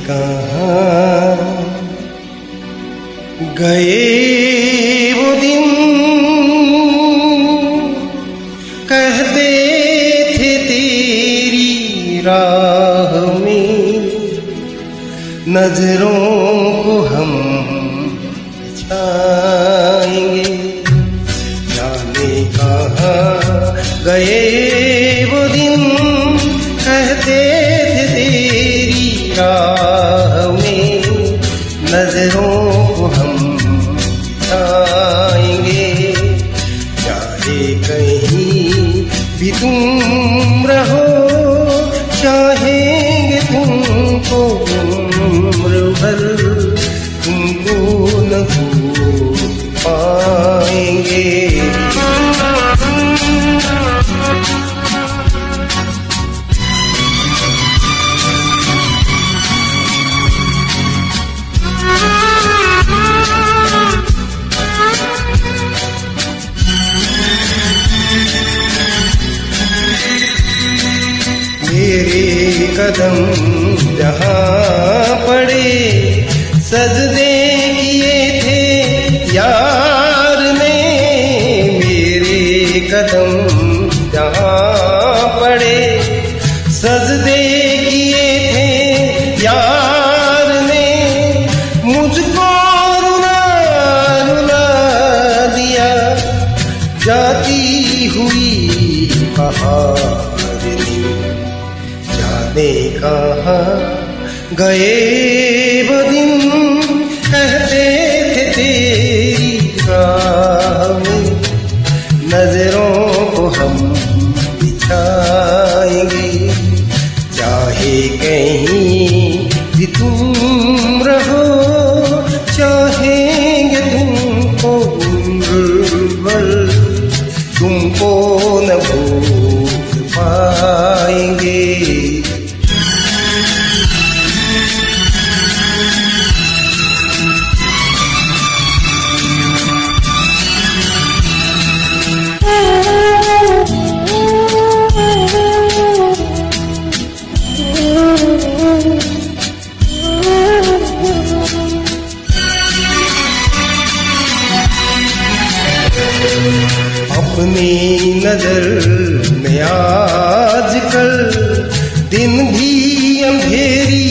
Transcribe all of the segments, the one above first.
कहाँ गए वो दिन, कहते थे तेरी राह में नजरों को हम बचाएंगे। जाने कहाँ गए वो दिन, कहते थे तेरी राह में नजरों को हम बचाएंगे। चाहे कहीं भी तुम रहो, चाहेंगे तुमको उम्र भर, तुमको न भूल पाएंगे। मेरे कदम जहाँ पड़े, सजदे किए थे यार ने। मेरे कदम जहाँ पड़े, सजदे किए थे यार ने। मुझको रुला रुला दिया जाती हुई बहार ने। जाने कहाँ गए वो दिन, कहते थे तेरी राह में नजरों को हम बिछाएंगे। चाहे कहीं भी तुम रहो, चाहेंगे तुमको उम्र भर, तुमको न भूल पाएंगे। अपनी नजर में आजकल दिन भी अंधेरी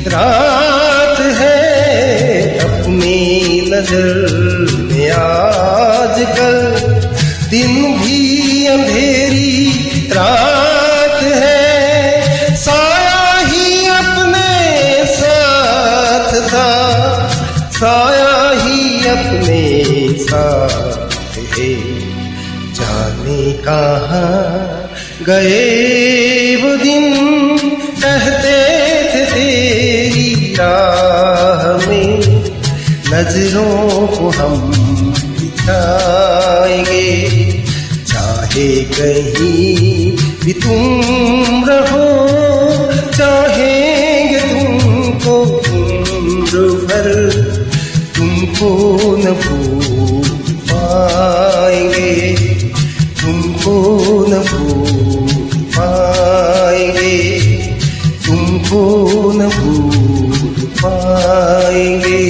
रात है। अपनी नजर में आजकल दिन भी अंधेरी रात है। साया ही अपने साथ था, साया ही अपने साथ है। जाने कहाँ गए वो दिन, कहते थे तेरी राह में नजरों को हम बिछाएंगे। चाहे कहीं भी तुम रहो, चाहेंगे तुमको उम्र भर, तुमको न भूल पाएंगे। तुमको न भूल पाएंगे, तुमको न भूल पाएंगे।